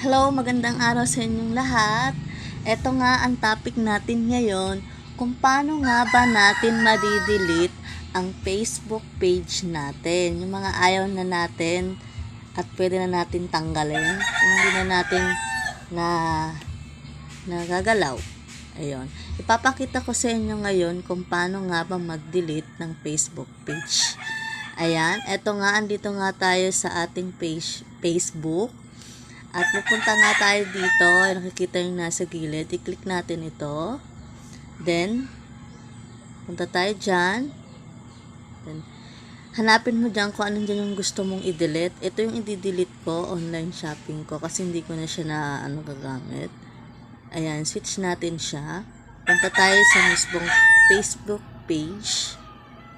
Hello, magandang araw sa inyong lahat. Ito nga ang topic natin ngayon, kung paano nga ba natin madidelete ang Facebook page natin. Yung mga ayaw na natin at pwede na natin tanggalin. Kung hindi na natin nagagalaw. Ayun. Ipapakita ko sa inyo ngayon kung paano nga ba mag-delete ng Facebook page. Ayan, eto nga, andito nga tayo sa ating Facebook. At pupunta nga tayo dito, nakikita yung nasa gilid, i-click natin ito. Then, punta tayo dyan. Then, hanapin mo dyan kung anong dyan yung gusto mong i-delete. Ito yung i-delete ko, online shopping ko, kasi hindi ko na siya gagamit. Ayan, switch natin siya. Punta tayo sa mismong Facebook page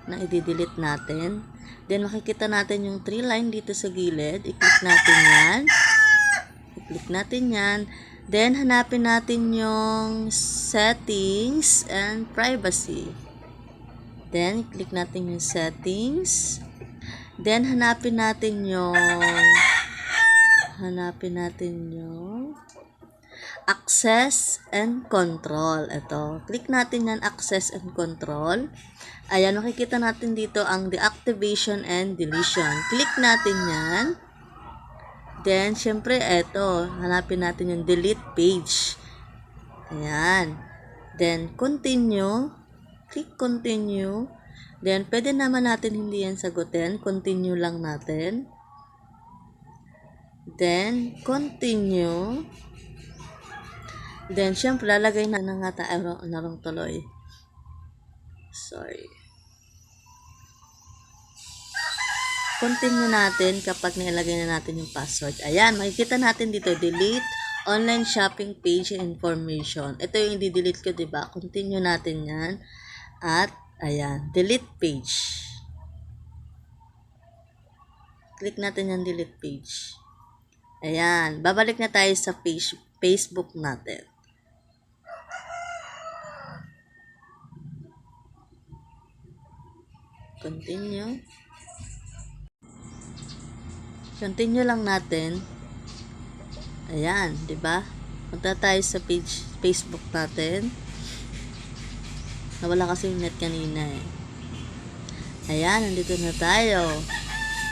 na i-delete natin. Then, makikita natin yung 3 line dito sa gilid. I-click natin yan. I-click natin yan. Then, hanapin natin yung settings and privacy. Then, click natin yung settings. Then, hanapin natin yung access and control. Ito. Click natin yan, access and control. Ayan, makikita natin dito ang deactivation and deletion. Click natin yan. Then, syempre, eto. Hanapin natin yung delete page. Ayan. Then, continue. Click continue. Then, pwede naman natin hindi yan sagutin. Continue lang natin. Then, continue. Then, syempre, lalagay na nga tayo narong tuloy. Sorry. Continue natin kapag nilagay na natin yung password. Ayan, makikita natin dito, delete online shopping page information. Ito yung i-delete ko, diba? Continue natin yan. At, ayan, delete page. Click natin yung delete page. Ayan, babalik na tayo sa Facebook natin. Continue. Continue lang natin. Ayan, 'di ba? Punta tayo sa Facebook natin. Nawala kasi yung net kanina eh. Ayan, nandito na tayo.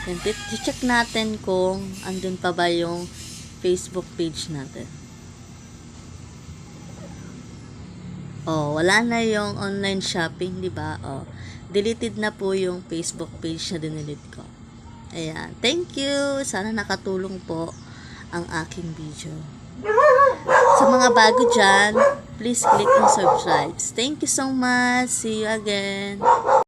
Then, check natin kung andun pa ba yung Facebook page natin. Oh, wala na yung online shopping, 'di ba? Oh, deleted na po yung Facebook page na dinelete ko. Ayan. Thank you. Sana nakatulong po ang aking video. Sa mga bago dyan, please click and subscribe. Thank you so much. See you again.